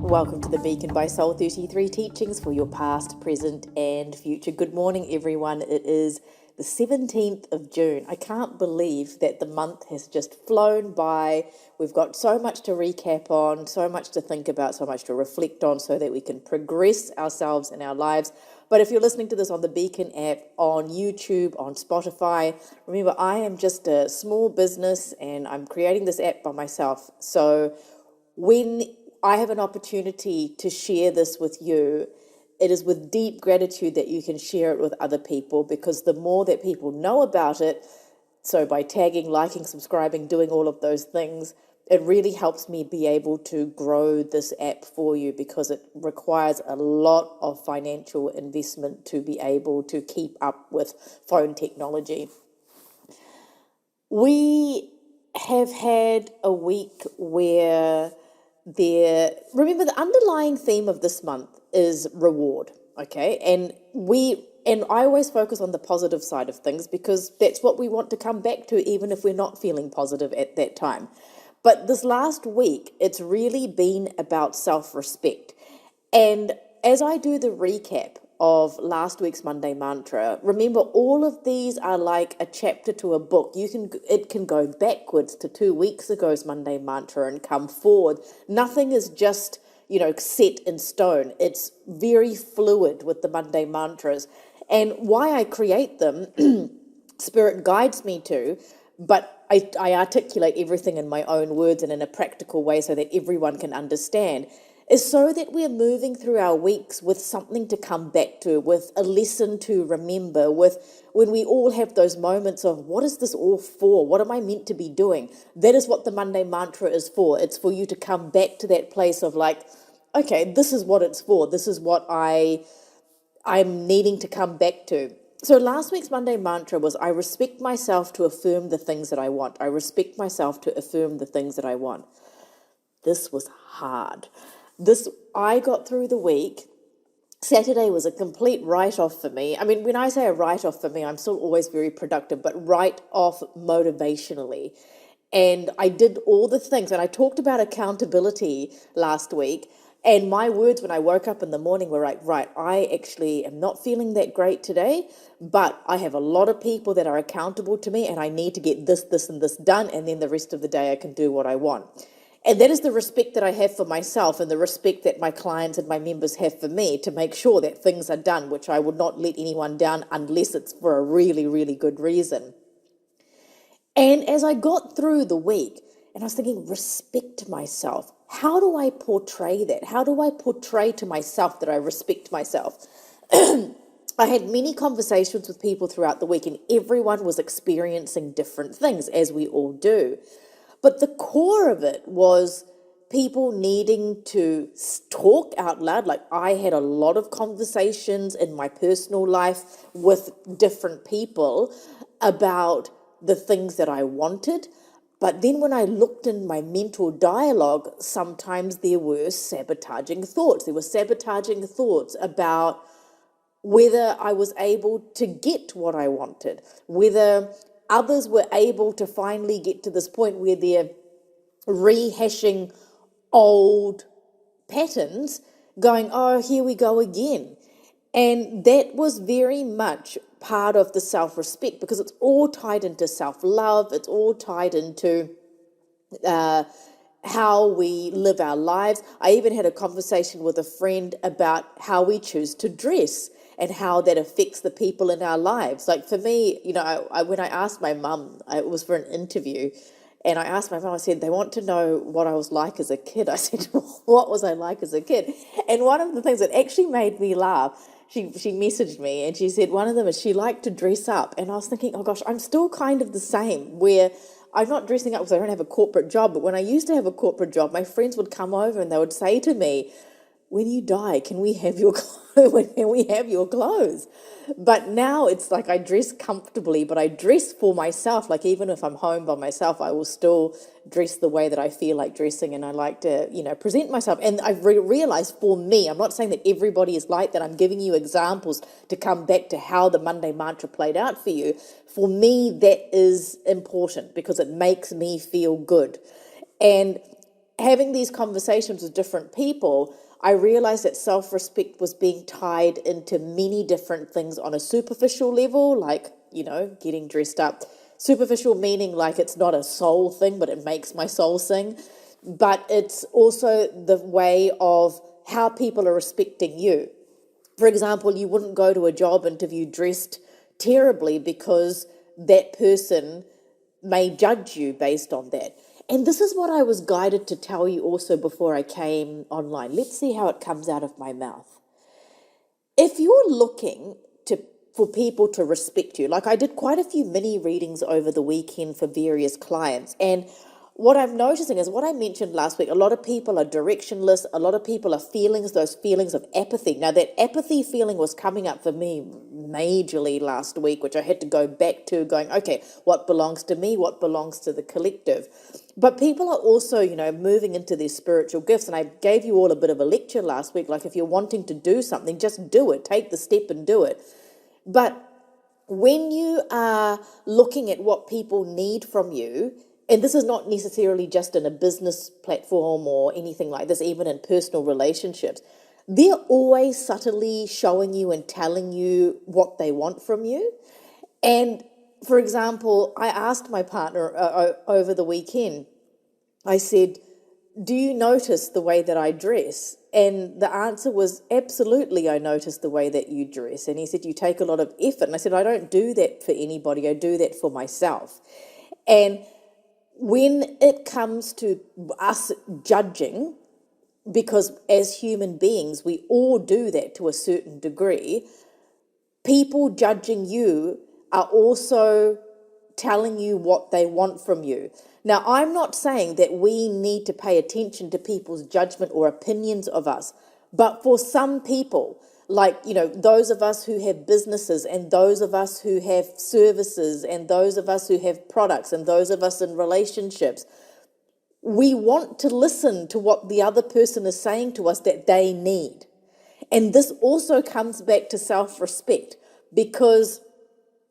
Welcome to the Beacon by Soul 33 teachings for your past, present, and future. Good morning, everyone. It is the 17th of June. I can't believe that the month has just flown by. We've got so much to recap on, so much to think about, so much to reflect on so that we can progress ourselves in our lives. But if you're listening to this on the Beacon app, on YouTube, on Spotify, remember I am just a small business and I'm creating this app by myself. So when I have an opportunity to share this with you, it is with deep gratitude that you can share it with other people, because the more that people know about it, so by tagging, liking, subscribing, doing all of those things, it really helps me be able to grow this app for you, because it requires a lot of financial investment to be able to keep up with phone technology. We have had a week where remember, the underlying theme of this month is reward, okay? And I always focus on the positive side of things, because that's what we want to come back to, even if we're not feeling positive at that time. But this last week, it's really been about self-respect. And as I do the recap of last week's Monday mantra, remember, all of these are like a chapter to a book. It can go backwards to 2 weeks ago's Monday mantra and come forward. Nothing is just, set in stone. It's very fluid with the Monday mantras. And why I create them, Spirit guides me to, but I articulate everything in my own words and in a practical way so that everyone can understand, is so that we're moving through our weeks with something to come back to, with a lesson to remember, with when we all have those moments of, what is this all for? What am I meant to be doing? That is what the Monday mantra is for. It's for you to come back to that place of like, okay, this is what it's for. This is what I'm needing to come back to. So last week's Monday mantra was, I respect myself to affirm the things that I want. I respect myself to affirm the things that I want. This was hard. I got through the week. Saturday was a complete write-off for me. I mean, when I say a write-off for me, I'm still always very productive, but write-off motivationally. And I did all the things, and I talked about accountability last week. And my words when I woke up in the morning were like, right, I actually am not feeling that great today, but I have a lot of people that are accountable to me, and I need to get this, and this done, and then the rest of the day I can do what I want. And that is the respect that I have for myself, and the respect that my clients and my members have for me, to make sure that things are done, which I would not let anyone down unless it's for a really, really good reason. And as I got through the week, and I was thinking, respect myself. How do I portray that? How do I portray to myself that I respect myself? I had many conversations with people throughout the week, and everyone was experiencing different things, as we all do. But the core of it was people needing to talk out loud. Like, I had a lot of conversations in my personal life with different people about the things that I wanted. But then when I looked in my mental dialogue, sometimes there were sabotaging thoughts. There were sabotaging thoughts about whether I was able to get what I wanted, whether others were able to finally get to this point where they're rehashing old patterns, going, oh, here we go again. And that was very much part of the self-respect, because it's all tied into self-love. It's all tied into how we live our lives. I even had a conversation with a friend about how we choose to dress and how that affects the people in our lives. Like, for me, when I asked my mum, it was for an interview, and I asked my mum, I said, they want to know what I was like as a kid. I said, what was I like as a kid? And one of the things that actually made me laugh, she messaged me and she said one of them is she liked to dress up. And I was thinking, oh gosh, I'm still kind of the same, where I'm not dressing up because I don't have a corporate job. But when I used to have a corporate job, my friends would come over and they would say to me, when you die, can we have your clothes? But now it's like I dress comfortably, but I dress for myself. Like, even if I'm home by myself, I will still dress the way that I feel like dressing, and I like to, present myself. And I've realized, for me, I'm not saying that everybody is like that. I'm giving you examples to come back to how the Monday mantra played out for you. For me, that is important because it makes me feel good. And having these conversations with different people, I realized that self-respect was being tied into many different things on a superficial level, like, getting dressed up. Superficial meaning like it's not a soul thing, but it makes my soul sing. But it's also the way of how people are respecting you. For example, you wouldn't go to a job interview dressed terribly because that person may judge you based on that. And this is what I was guided to tell you also before I came online. Let's see how it comes out of my mouth. If you're looking for people to respect you, like I did quite a few mini readings over the weekend for various clients, and what I'm noticing is what I mentioned last week. A lot of people are directionless. A lot of people are those feelings of apathy. Now, that apathy feeling was coming up for me majorly last week, which I had to go back to going, okay, what belongs to me? What belongs to the collective? But people are also, moving into their spiritual gifts. And I gave you all a bit of a lecture last week. Like if you're wanting to do something, just do it. Take the step and do it. But when you are looking at what people need from you, and this is not necessarily just in a business platform or anything like this, even in personal relationships, they're always subtly showing you and telling you what they want from you. And for example, I asked my partner over the weekend, I said, do you notice the way that I dress? And the answer was, absolutely, I notice the way that you dress. And he said, you take a lot of effort. And I said, I don't do that for anybody. I do that for myself. And when it comes to us judging, because as human beings, we all do that to a certain degree, people judging you are also telling you what they want from you. Now, I'm not saying that we need to pay attention to people's judgment or opinions of us, but for some people, like, those of us who have businesses and those of us who have services and those of us who have products and those of us in relationships, we want to listen to what the other person is saying to us that they need. And this also comes back to self-respect, because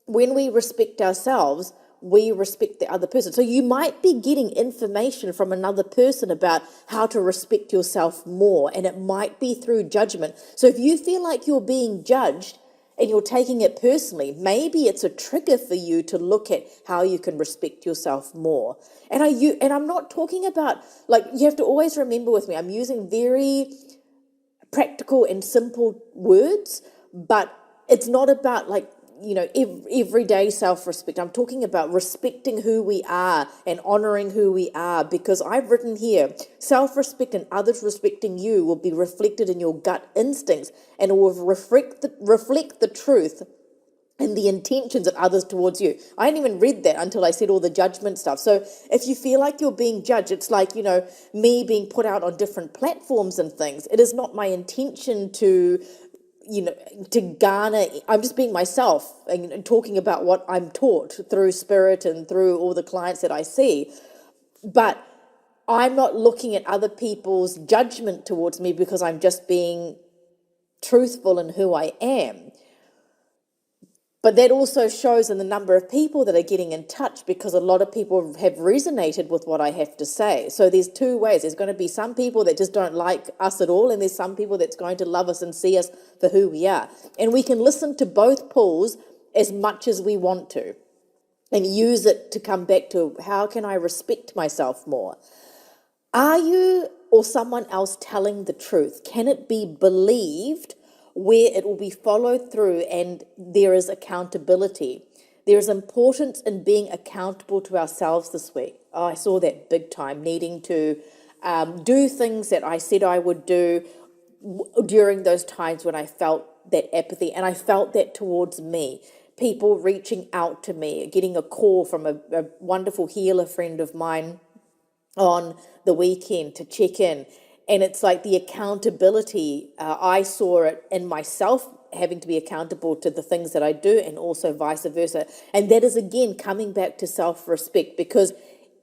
when we respect ourselves, we respect the other person. So you might be getting information from another person about how to respect yourself more, and it might be through judgment. So if you feel like you're being judged and you're taking it personally, maybe it's a trigger for you to look at how you can respect yourself more. And I'm not talking about, like, you have to always remember with me, I'm using very practical and simple words, but it's not about like, everyday self-respect. I'm talking about respecting who we are and honoring who we are, because I've written here, self-respect and others respecting you will be reflected in your gut instincts and it will reflect the truth and the intentions of others towards you. I hadn't even read that until I said all the judgment stuff. So if you feel like you're being judged, it's like, me being put out on different platforms and things. It is not my intention to garner. I'm just being myself and talking about what I'm taught through spirit and through all the clients that I see. But I'm not looking at other people's judgment towards me, because I'm just being truthful in who I am. But that also shows in the number of people that are getting in touch, because a lot of people have resonated with what I have to say. So there's two ways. There's going to be some people that just don't like us at all, and there's some people that's going to love us and see us for who we are. And we can listen to both pools as much as we want to and use it to come back to, how can I respect myself more? Are you or someone else telling the truth? Can it be believed where it will be followed through and there is accountability? There is importance in being accountable to ourselves this week. Oh, I saw that big time, needing to do things that I said I would do during those times when I felt that apathy, and I felt that towards me. People reaching out to me, getting a call from a wonderful healer friend of mine on the weekend to check in. And it's like the accountability, I saw it in myself, having to be accountable to the things that I do, and also vice versa. And that is, again, coming back to self-respect, because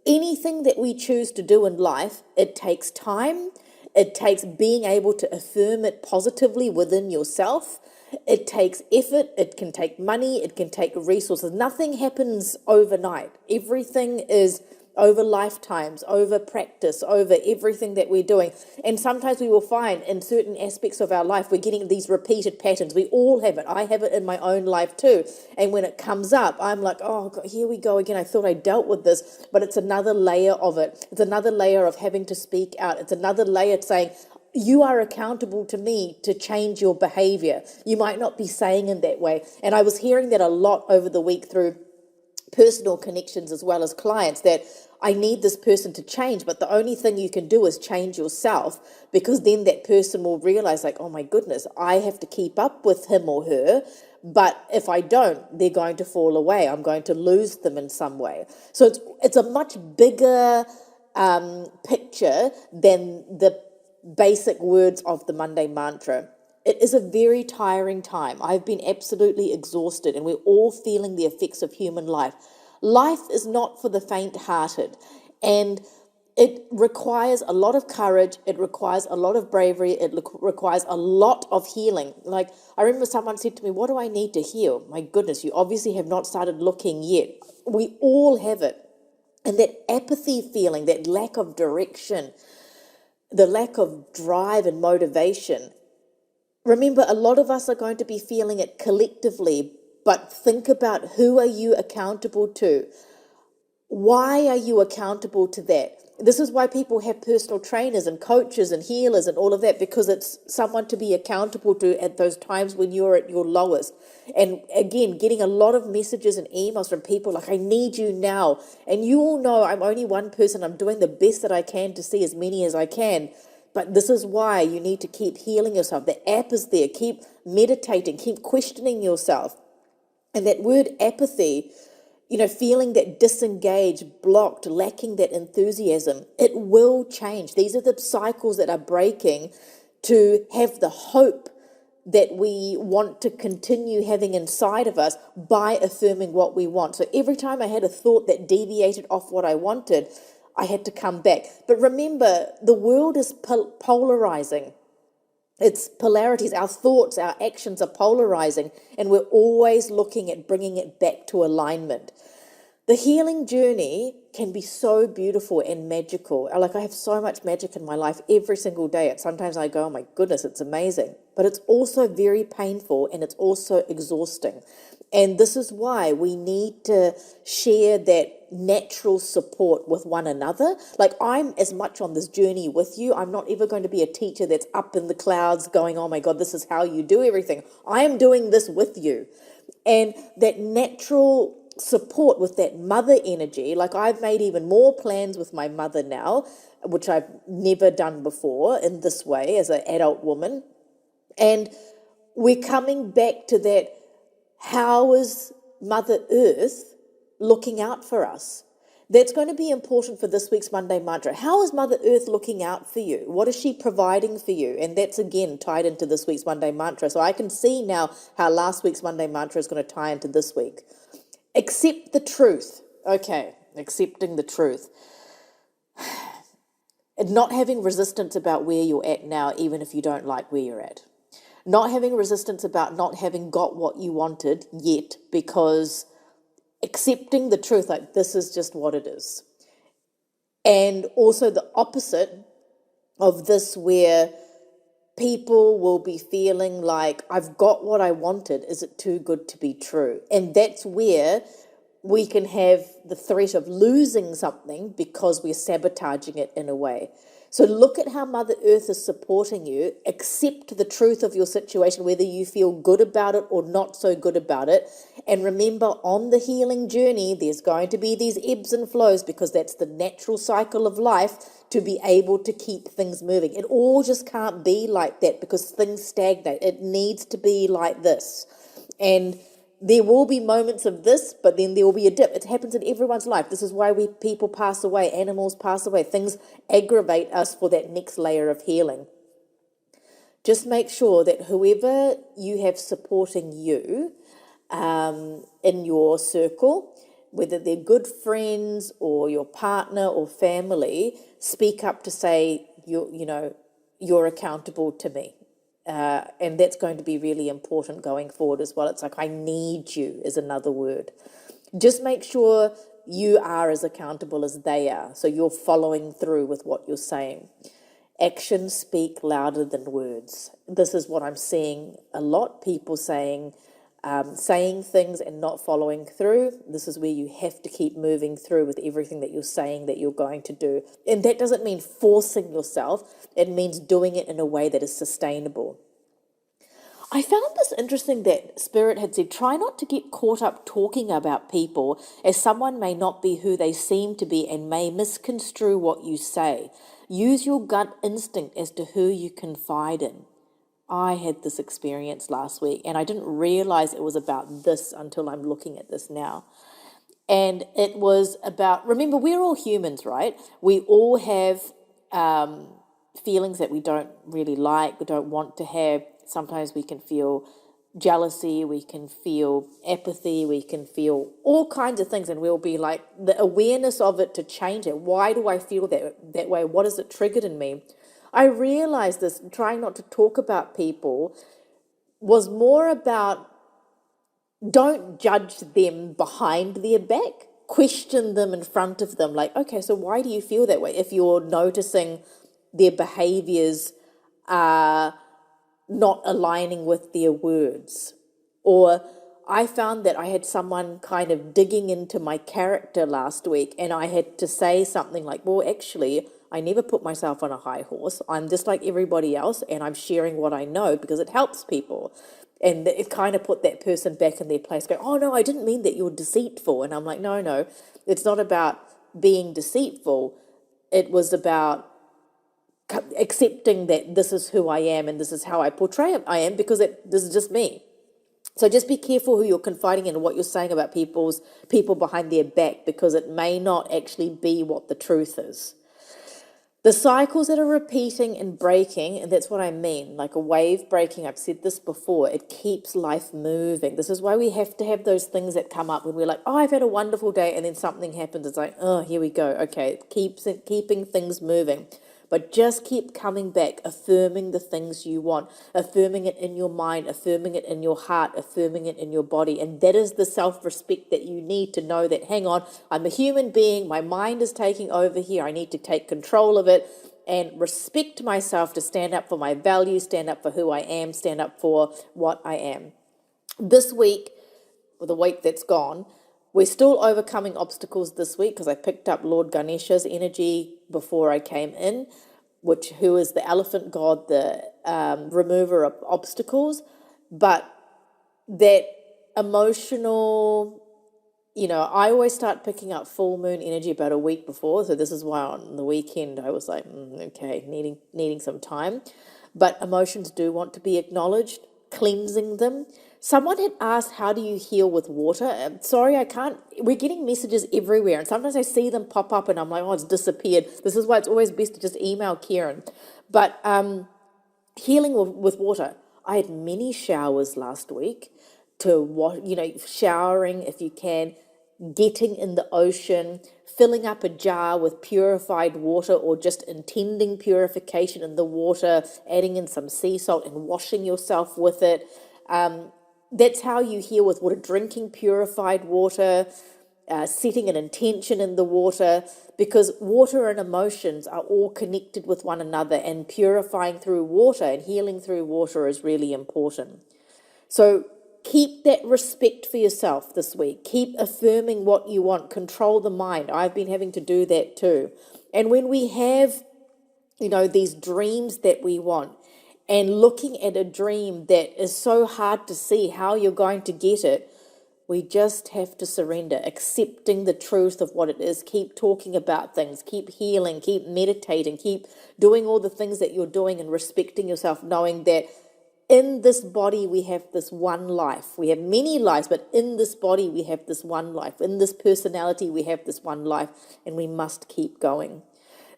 anything that we choose to do in life, it takes time. It takes being able to affirm it positively within yourself. It takes effort. It can take money. It can take resources. Nothing happens overnight. Everything is over lifetimes, over practice, over everything that we're doing. And sometimes we will find in certain aspects of our life, we're getting these repeated patterns. We all have it. I have it in my own life too. And when it comes up, I'm like, oh, God, here we go again. I thought I dealt with this, but it's another layer of it. It's another layer of having to speak out. It's another layer saying, you are accountable to me to change your behavior. You might not be saying in that way. And I was hearing that a lot over the week through personal connections as well as clients, that I need this person to change, but the only thing you can do is change yourself, because then that person will realize, like, oh my goodness, I have to keep up with him or her, but if I don't, they're going to fall away. I'm going to lose them in some way. So it's a much bigger picture than the basic words of the Monday mantra. It is a very tiring time. I've been absolutely exhausted, and we're all feeling the effects of human life. Life is not for the faint-hearted, and it requires a lot of courage. It requires a lot of bravery. It requires a lot of healing. Like, I remember someone said to me, what do I need to heal? My goodness, you obviously have not started looking yet. We all have it. And that apathy feeling, that lack of direction, the lack of drive and motivation. Remember, a lot of us are going to be feeling it collectively, but think about, who are you accountable to? Why are you accountable to that? This is why people have personal trainers and coaches and healers and all of that, because it's someone to be accountable to at those times when you're at your lowest. And again, getting a lot of messages and emails from people like, I need you now. And you all know I'm only one person. I'm doing the best that I can to see as many as I can. But this is why you need to keep healing yourself. The app is there. Keep meditating. Keep questioning yourself. And that word apathy, feeling that disengaged, blocked, lacking that enthusiasm, it will change. These are the cycles that are breaking to have the hope that we want to continue having inside of us by affirming what we want. So every time I had a thought that deviated off what I wanted, I had to come back. But remember, the world is polarizing. It's polarities. Our thoughts, our actions are polarizing, and we're always looking at bringing it back to alignment. The healing journey can be so beautiful and magical. Like, I have so much magic in my life every single day. Sometimes I go, oh my goodness, it's amazing. But it's also very painful, and it's also exhausting. And this is why we need to share that natural support with one another. Like, I'm as much on this journey with you. I'm not ever going to be a teacher that's up in the clouds going, oh my God, this is how you do everything. I am doing this with you. And that natural support with that mother energy, like, I've made even more plans with my mother now, which I've never done before in this way as an adult woman. And we're coming back to that. How is Mother Earth looking out for us? That's going to be important for this week's Monday mantra. How is Mother Earth looking out for you? What is she providing for you? And that's, again, tied into this week's Monday mantra. So I can see now how last week's Monday mantra is going to tie into this week. Accept the truth. Okay, accepting the truth. And not having resistance about where you're at now, even if you don't like where you're at. Not having resistance about not having got what you wanted yet, because accepting the truth, like, this is just what it is. And also the opposite of this, where people will be feeling like, I've got what I wanted. Is it too good to be true? And that's where we can have the threat of losing something because we're sabotaging it in a way. So look at how Mother Earth is supporting you. Accept the truth of your situation, whether you feel good about it or not so good about it. And remember, on the healing journey, there's going to be these ebbs and flows, because that's the natural cycle of life, to be able to keep things moving. It all just can't be like that, because things stagnate. It needs to be like this. And there will be moments of this, but then there will be a dip. It happens in everyone's life. This is why people pass away, animals pass away. Things aggravate us for that next layer of healing. Just make sure that whoever you have supporting you in your circle, whether they're good friends or your partner or family, speak up to say, you're accountable to me. And that's going to be really important going forward as well. It's like, I need you is another word. Just make sure you are as accountable as they are. So you're following through with what you're saying. Actions speak louder than words. This is what I'm seeing a lot. People saying things and not following through. This is where you have to keep moving through with everything that you're saying that you're going to do. And that doesn't mean forcing yourself. It means doing it in a way that is sustainable. I found this interesting that Spirit had said, try not to get caught up talking about people, as someone may not be who they seem to be and may misconstrue what you say. Use your gut instinct as to who you confide in. I had this experience last week and I didn't realize it was about this until I'm looking at this now. And it was about, remember, we're all humans, right? We all have feelings that we don't really like, we don't want to have. Sometimes we can feel jealousy, we can feel apathy, we can feel all kinds of things, and we'll be like, the awareness of it to change it. Why do I feel that way? What has it triggered in me? I realized this, trying not to talk about people was more about, don't judge them behind their back. Question them in front of them. Like, okay, so why do you feel that way? If you're noticing their behaviors are not aligning with their words. Or I found that I had someone kind of digging into my character last week, and I had to say something like, well, actually, I never put myself on a high horse. I'm just like everybody else, and I'm sharing what I know because it helps people. And it kind of put that person back in their place, going, oh, no, I didn't mean that you're deceitful. And I'm like, no, it's not about being deceitful. It was about accepting that this is who I am and this is how I portray I am, because this is just me. So just be careful who you're confiding in and what you're saying about people behind their back, because it may not actually be what the truth is. The cycles that are repeating and breaking, and that's what I mean, like a wave breaking, I've said this before, it keeps life moving. This is why we have to have those things that come up when we're like, oh, I've had a wonderful day, and then something happens. It's like, oh, here we go. Okay, it keeps keeping things moving. But just keep coming back, affirming the things you want, affirming it in your mind, affirming it in your heart, affirming it in your body. And that is the self-respect that you need to know that, hang on, I'm a human being, my mind is taking over here, I need to take control of it and respect myself to stand up for my values, stand up for who I am, stand up for what I am. This week, or the week that's gone, we're still overcoming obstacles this week, because I picked up Lord Ganesha's energy before I came in, who is the elephant god, the remover of obstacles. But that emotional, I always start picking up full moon energy about a week before. So this is why on the weekend I was like, okay, needing some time. But emotions do want to be acknowledged, cleansing them. Someone had asked, how do you heal with water? Sorry, I can't. We're getting messages everywhere, and sometimes I see them pop up and I'm like, oh, it's disappeared. This is why it's always best to just email Karen. But healing with water. I had many showers last week showering if you can, getting in the ocean, filling up a jar with purified water, or just intending purification in the water, adding in some sea salt and washing yourself with it. That's how you heal with water, drinking purified water, setting an intention in the water, because water and emotions are all connected with one another, and purifying through water and healing through water is really important. So keep that respect for yourself this week. Keep affirming what you want. Control the mind. I've been having to do that too. And when we have, these dreams that we want, and looking at a dream that is so hard to see how you're going to get it, we just have to surrender, accepting the truth of what it is. Keep talking about things, keep healing, keep meditating, keep doing all the things that you're doing, and respecting yourself, knowing that in this body we have this one life. We have many lives, but in this body we have this one life. In this personality we have this one life, and we must keep going.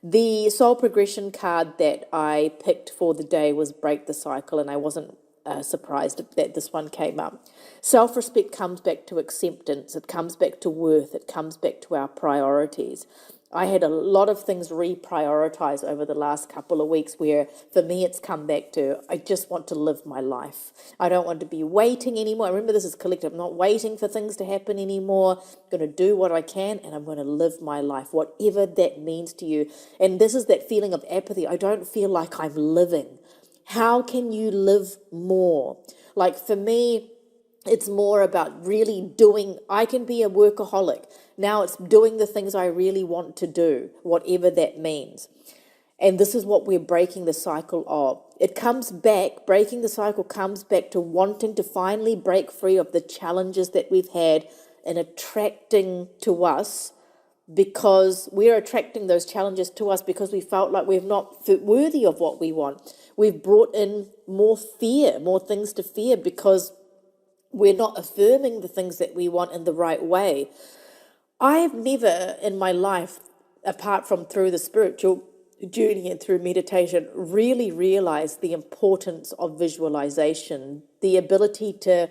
The soul progression card that I picked for the day was Break the Cycle, and I wasn't surprised that this one came up. Self-respect comes back to acceptance. It comes back to worth. It comes back to our priorities. I had a lot of things reprioritize over the last couple of weeks where for me it's come back to I just want to live my life. I don't want to be waiting anymore. Remember, this is collective. I'm not waiting for things to happen anymore. I'm going to do what I can and I'm going to live my life, whatever that means to you. And this is that feeling of apathy. I don't feel like I'm living. How can you live more? Like for me, it's more about really doing. I can be a workaholic. Now it's doing the things I really want to do, whatever that means. And this is what we're breaking the cycle of. It comes back, breaking the cycle comes back to wanting to finally break free of the challenges that we've had and attracting to us, because we're attracting those challenges to us because we felt like we're not worthy of what we want. We've brought in more fear, more things to fear because we're not affirming the things that we want in the right way. I've never in my life, apart from through the spiritual journey and through meditation, really realized the importance of visualization. The ability to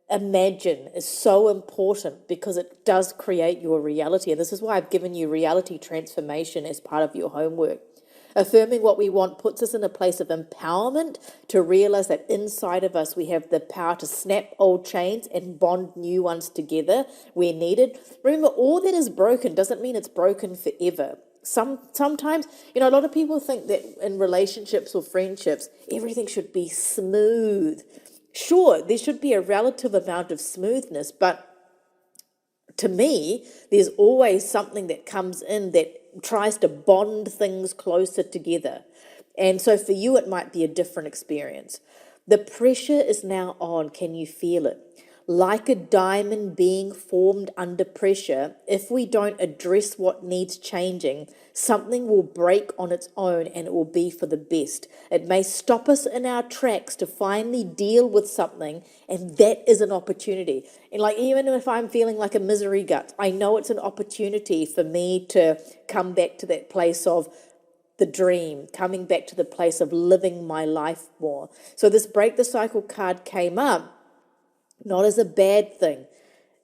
imagine is so important because it does create your reality. And this is why I've given you reality transformation as part of your homework. Affirming what we want puts us in a place of empowerment to realize that inside of us we have the power to snap old chains and bond new ones together where needed. Remember, all that is broken doesn't mean it's broken forever. Sometimes, a lot of people think that in relationships or friendships, everything should be smooth. Sure, there should be a relative amount of smoothness, but to me, there's always something that comes in that tries to bond things closer together. And so for you, it might be a different experience. The pressure is now on. Can you feel it? Like a diamond being formed under pressure, if we don't address what needs changing, something will break on its own and it will be for the best. It may stop us in our tracks to finally deal with something, and that is an opportunity. And like, even if I'm feeling like a misery gut, I know it's an opportunity for me to come back to that place of the dream, coming back to the place of living my life more. So this break the cycle card came up not as a bad thing.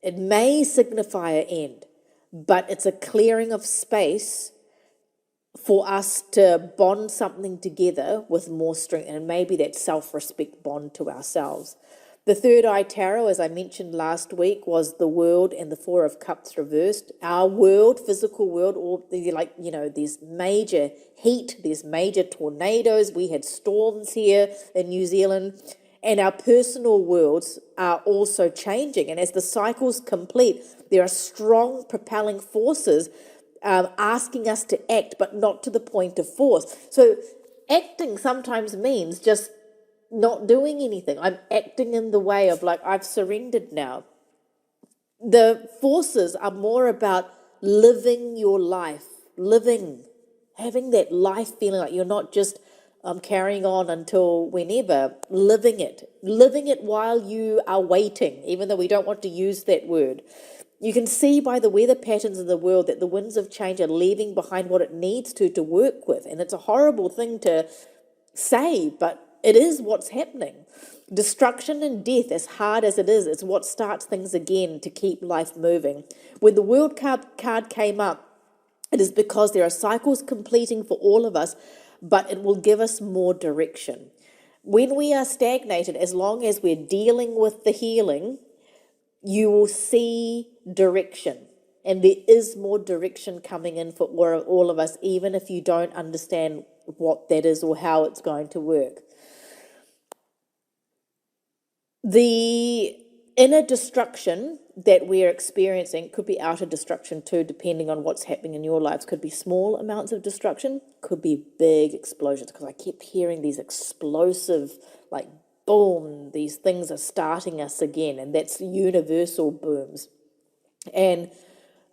It may signify an end, but it's a clearing of space for us to bond something together with more strength, and maybe that self-respect bond to ourselves. The third eye tarot, as I mentioned last week, was the World and the Four of Cups reversed. Our world, physical world, all there's major heat, there's major tornadoes. We had storms here in New Zealand. And our personal worlds are also changing. And as the cycles complete, there are strong propelling forces asking us to act, but not to the point of force. So acting sometimes means just not doing anything. I'm acting in the way of like, I've surrendered now. The forces are more about living your life, having that life feeling like you're not just carrying on until whenever, living it while you are waiting, even though we don't want to use that word. You can see by the weather patterns of the world that the winds of change are leaving behind what it needs to work with. And it's a horrible thing to say, but it is what's happening. Destruction and death, as hard as it is what starts things again to keep life moving. When the World card came up, it is because there are cycles completing for all of us, but it will give us more direction. When we are stagnated, as long as we're dealing with the healing, you will see direction. And there is more direction coming in for all of us, even if you don't understand what that is or how it's going to work. The inner destruction that we're experiencing could be outer destruction too, depending on what's happening in your lives. Could be small amounts of destruction, could be big explosions, because I keep hearing these explosive, like boom, these things are starting us again, and that's universal booms. And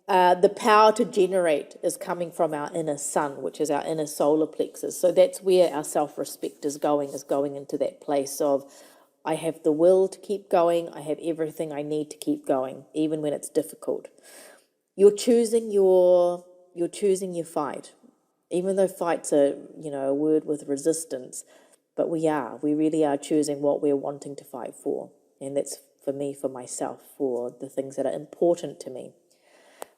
the power to generate is coming from our inner sun, which is our inner solar plexus. So that's where our self-respect is going into that place of, I have the will to keep going. I have everything I need to keep going, even when it's difficult. You're choosing your fight, even though fight's a word with resistance, but we really are choosing what we're wanting to fight for. And that's for me, for myself, for the things that are important to me.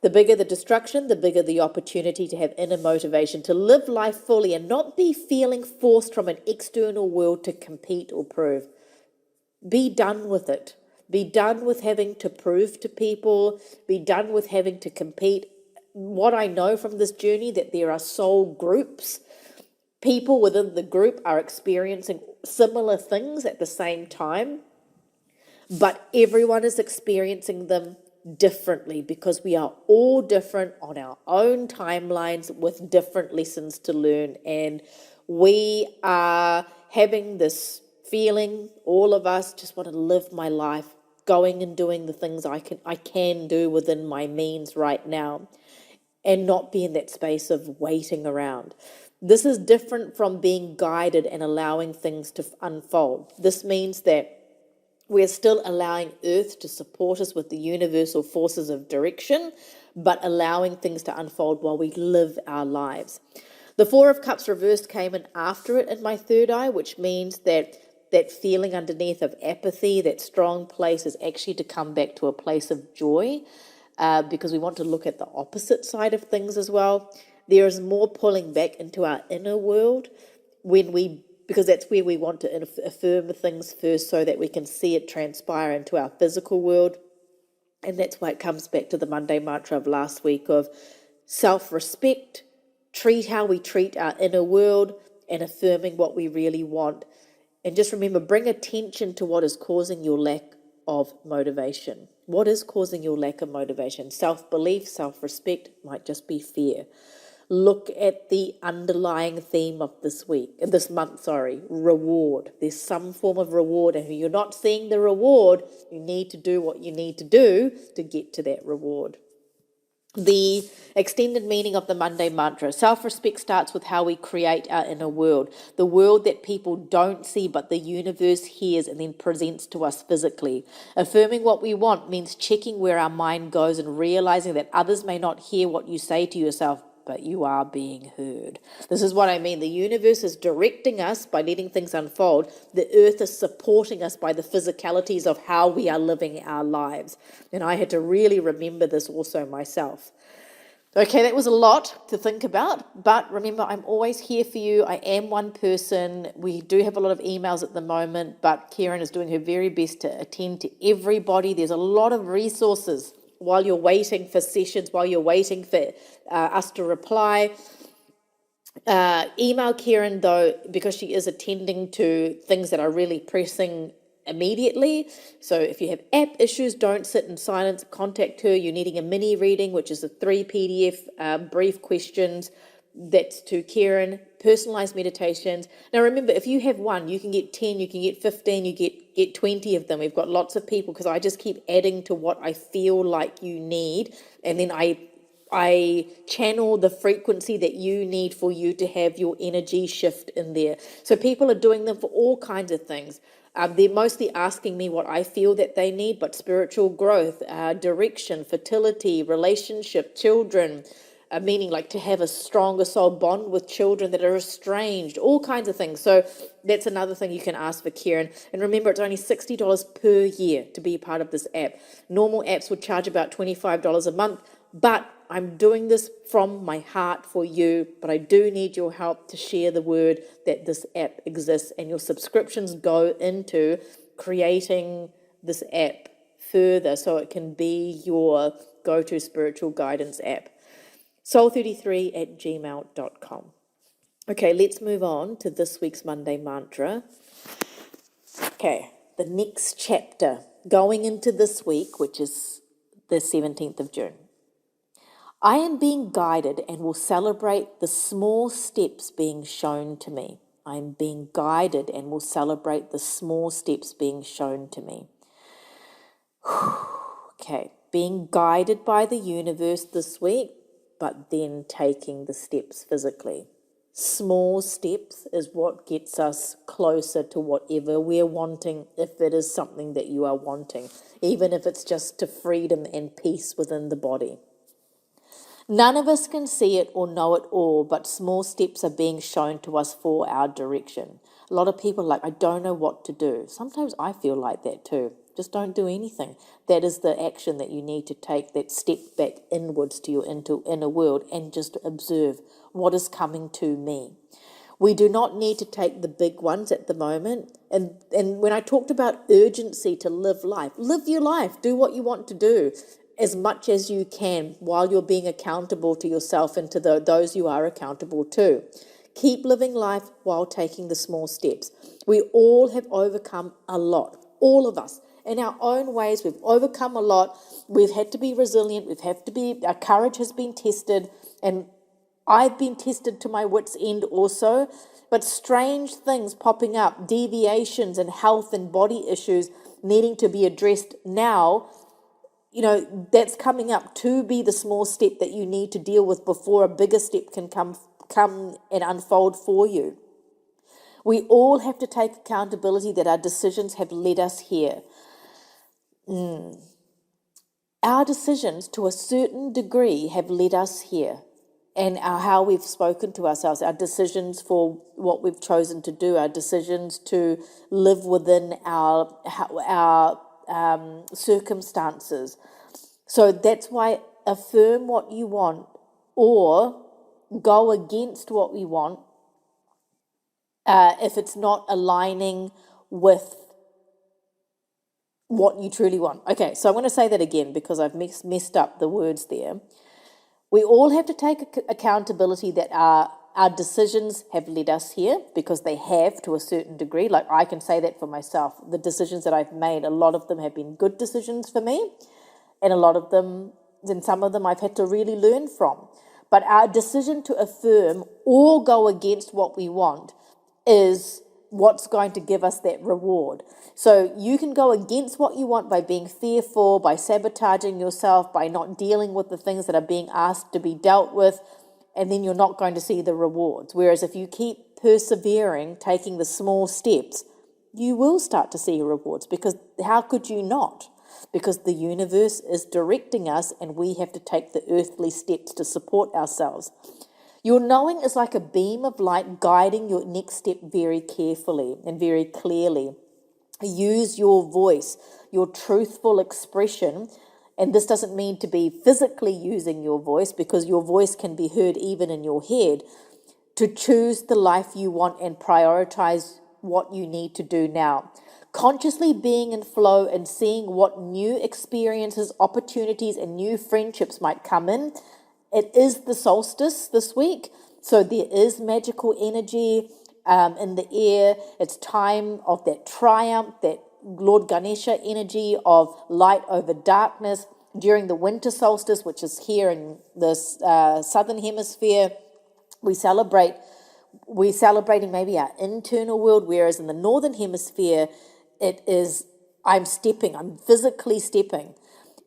The bigger the destruction, the bigger the opportunity to have inner motivation, to live life fully and not be feeling forced from an external world to compete or prove. Be done with it. Be done with having to prove to people. Be done with having to compete. What I know from this journey, that there are soul groups. People within the group are experiencing similar things at the same time, but everyone is experiencing them differently because we are all different on our own timelines with different lessons to learn. And we are having this feeling, all of us just want to live my life, going and doing the things I can do within my means right now, and not be in that space of waiting around. This is different from being guided and allowing things to unfold. This means that we're still allowing Earth to support us with the universal forces of direction, but allowing things to unfold while we live our lives. The Four of Cups reversed came in after it in my third eye, which means that that feeling underneath of apathy, that strong place, is actually to come back to a place of joy, because we want to look at the opposite side of things as well. There is more pulling back into our inner world because that's where we want to affirm things first so that we can see it transpire into our physical world. And that's why it comes back to the Monday mantra of last week of self-respect, treat how we treat our inner world, and affirming what we really want. And just remember, bring attention to what is causing your lack of motivation. What is causing your lack of motivation? Self-belief, self-respect, might just be fear. Look at the underlying theme of this month, reward. There's some form of reward, and if you're not seeing the reward, you need to do what you need to do to get to that reward. The extended meaning of the Monday mantra. Self-respect starts with how we create our inner world, the world that people don't see but the universe hears and then presents to us physically. Affirming what we want means checking where our mind goes and realizing that others may not hear what you say to yourself, but you are being heard. This is what I mean. The universe is directing us by letting things unfold. The earth is supporting us by the physicalities of how we are living our lives. And I had to really remember this also myself. Okay, that was a lot to think about, but remember, I'm always here for you. I am one person. We do have a lot of emails at the moment, but Kieran is doing her very best to attend to everybody. There's a lot of resources while you're waiting for sessions, while you're waiting for us to reply. Email Kieran, though, because she is attending to things that are really pressing immediately. So if you have app issues, don't sit in silence. Contact her. You're needing a mini reading, which is a 3 PDF brief questions. That's to Kieran. Personalized meditations. Now remember, if you have one, you can get 10, you can get 15, you get 20 of them. We've got lots of people because I just keep adding to what I feel like you need, and then I channel the frequency that you need for you to have your energy shift in there. So people are doing them for all kinds of things. They're mostly asking me what I feel that they need, but spiritual growth, direction, fertility, relationship, children, meaning like to have a stronger soul bond with children that are estranged, all kinds of things. So that's another thing you can ask for Kieran. And remember, it's only $60 per year to be a part of this app. Normal apps would charge about $25 a month, but I'm doing this from my heart for you, but I do need your help to share the word that this app exists, and your subscriptions go into creating this app further so it can be your go-to spiritual guidance app. soul33@gmail.com. Okay, let's move on to this week's Monday mantra. Okay, the next chapter going into this week, which is the 17th of June. I am being guided and will celebrate the small steps being shown to me. I am being guided and will celebrate the small steps being shown to me. Okay, being guided by the universe this week, but then taking the steps physically. Small steps is what gets us closer to whatever we're wanting, if it is something that you are wanting, even if it's just to freedom and peace within the body. None of us can see it or know it all, but small steps are being shown to us for our direction. A lot of people are like, I don't know what to do. Sometimes I feel like that too. Just don't do anything. That is the action that you need to take, that step back inwards to your inner world and just observe what is coming to me. We do not need to take the big ones at the moment. And when I talked about urgency to live your life, do what you want to do as much as you can while you're being accountable to yourself and to those you are accountable to. Keep living life while taking the small steps. We all have overcome a lot, all of us. In our own ways, we've overcome a lot. We've had to be resilient. Our courage has been tested, and I've been tested to my wits' end also, but strange things popping up, deviations and health and body issues needing to be addressed now, that's coming up to be the small step that you need to deal with before a bigger step can come and unfold for you. We all have to take accountability that our decisions have led us here. Our decisions, to a certain degree, have led us here. And how we've spoken to ourselves, our decisions for what we've chosen to do, our decisions to live within our circumstances. So that's why affirm what you want or go against what we want if it's not aligning with what you truly want. Okay, so I'm going to say that again because I've messed up the words there. We all have to take accountability that our decisions have led us here, because they have to a certain degree. Like, I can say that for myself. The decisions that I've made, a lot of them have been good decisions for me, and some of them I've had to really learn from. But our decision to affirm or go against what we want is what's going to give us that reward. So you can go against what you want by being fearful, by sabotaging yourself, by not dealing with the things that are being asked to be dealt with, and then you're not going to see the rewards. Whereas if you keep persevering, taking the small steps, you will start to see rewards, because how could you not? Because the universe is directing us, and we have to take the earthly steps to support ourselves. Your knowing is like a beam of light guiding your next step very carefully and very clearly. Use your voice, your truthful expression, and this doesn't mean to be physically using your voice, because your voice can be heard even in your head, to choose the life you want and prioritize what you need to do now. Consciously being in flow and seeing what new experiences, opportunities, and new friendships might come in. It is the solstice this week, so there is magical energy in the air. It's time of that triumph, that Lord Ganesha energy of light over darkness. During the winter solstice, which is here in the southern hemisphere, we're celebrating maybe our internal world, whereas in the northern hemisphere, it is I'm physically stepping.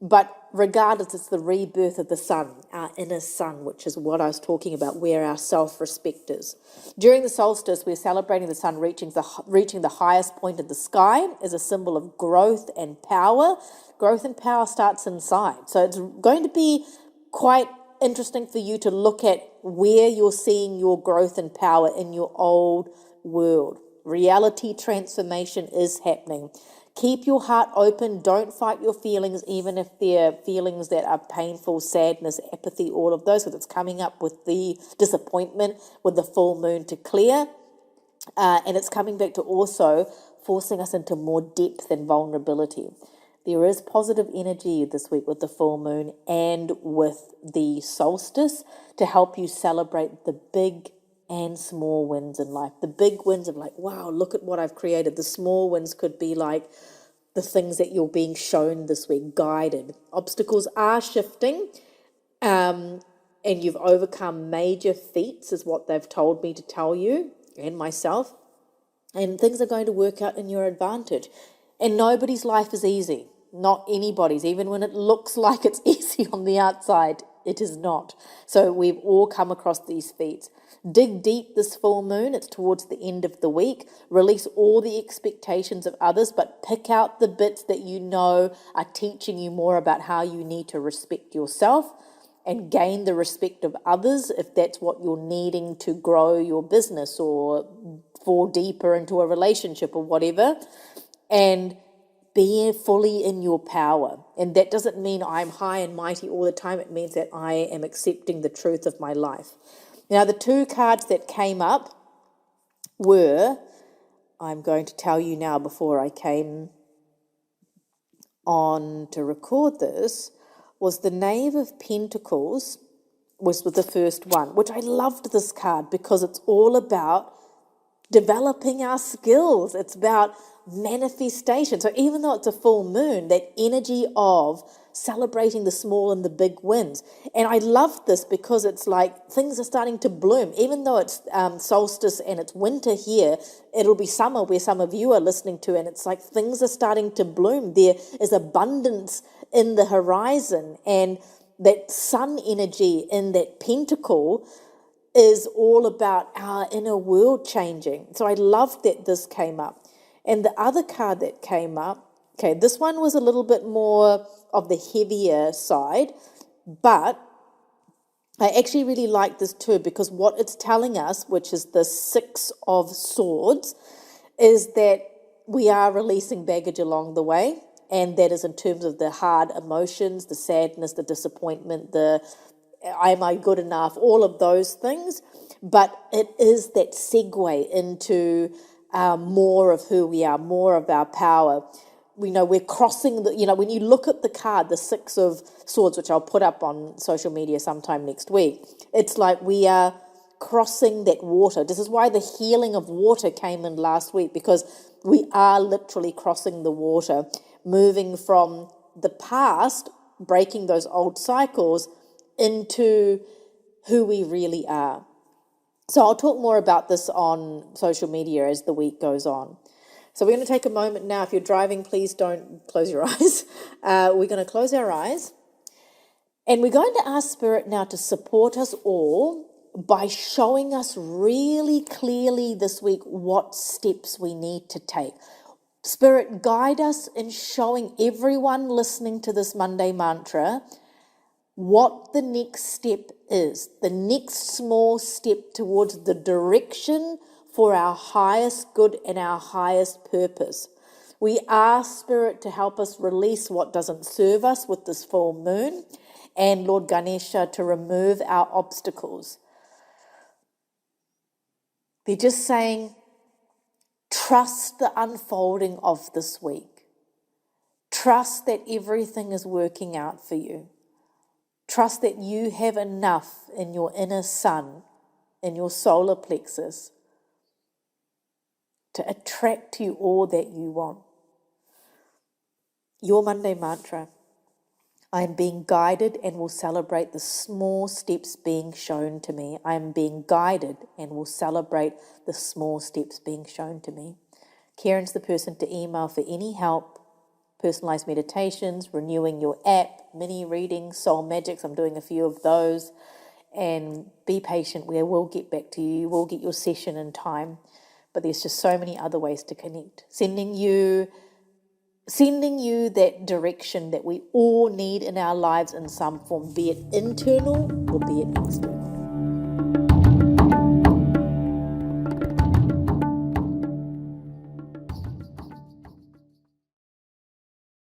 But regardless, it's the rebirth of the sun, our inner sun, which is what I was talking about, where our self-respect is. During the solstice, we're celebrating the sun reaching the highest point of the sky as a symbol of growth and power. Growth and power starts inside. So it's going to be quite interesting for you to look at where you're seeing your growth and power in your old world. Reality transformation is happening. Keep your heart open. Don't fight your feelings, even if they're feelings that are painful, sadness, apathy, all of those, because it's coming up with the disappointment with the full moon to clear. And it's coming back to also forcing us into more depth and vulnerability. There is positive energy this week with the full moon and with the solstice to help you celebrate the big and small wins in life. The big wins of like, wow, look at what I've created. The small wins could be like the things that you're being shown this week, guided. Obstacles are shifting, and you've overcome major feats is what they've told me to tell you and myself. And things are going to work out in your advantage. And nobody's life is easy. Not anybody's. Even when it looks like it's easy on the outside, it is not. So we've all come across these feats. Dig deep this full moon. It's towards the end of the week. Release all the expectations of others, but pick out the bits that you know are teaching you more about how you need to respect yourself and gain the respect of others, if that's what you're needing to grow your business or fall deeper into a relationship or whatever. And be fully in your power. And that doesn't mean I'm high and mighty all the time. It means that I am accepting the truth of my life. Now, the two cards that came up were, I'm going to tell you now before I came on to record this, was the Knave of Pentacles, was the first one, which I loved this card because it's all about developing our skills. It's about manifestation. So even though it's a full moon, that energy of celebrating the small and the big wins. And I love this because it's like things are starting to bloom. Even though it's solstice and it's winter here, it'll be summer where some of you are listening to, and it's like things are starting to bloom. There is abundance in the horizon, and that sun energy in that pentacle is all about our inner world changing. So I loved that this came up. And the other card that came up, okay, this one was a little bit more of the heavier side, but I actually really like this too, because what it's telling us, which is the Six of Swords, is that we are releasing baggage along the way. And that is in terms of the hard emotions, the sadness, the disappointment, the am I good enough, all of those things. But it is that segue into more of who we are, more of our power. We know we're crossing when you look at the card, the Six of Swords, which I'll put up on social media sometime next week, it's like we are crossing that water. This is why the healing of water came in last week, because we are literally crossing the water, moving from the past, breaking those old cycles, into who we really are. So I'll talk more about this on social media as the week goes on. So we're going to take a moment now. If you're driving, please don't close your eyes. We're going to close our eyes. And we're going to ask Spirit now to support us all by showing us really clearly this week what steps we need to take. Spirit, guide us in showing everyone listening to this Monday mantra what the next step is, the next small step towards the direction for our highest good and our highest purpose. We ask Spirit to help us release what doesn't serve us with this full moon, and Lord Ganesha to remove our obstacles. They're just saying, trust the unfolding of this week. Trust that everything is working out for you. Trust that you have enough in your inner sun, in your solar plexus, to attract to you all that you want. Your Monday mantra: I am being guided and will celebrate the small steps being shown to me. I am being guided and will celebrate the small steps being shown to me. Karen's the person to email for any help, personalized meditations, renewing your app, mini readings, soul magics. I'm doing a few of those. And be patient. We will get back to you. You will get your session in time. But there's just so many other ways to connect. Sending you that direction that we all need in our lives in some form, be it internal or be it external.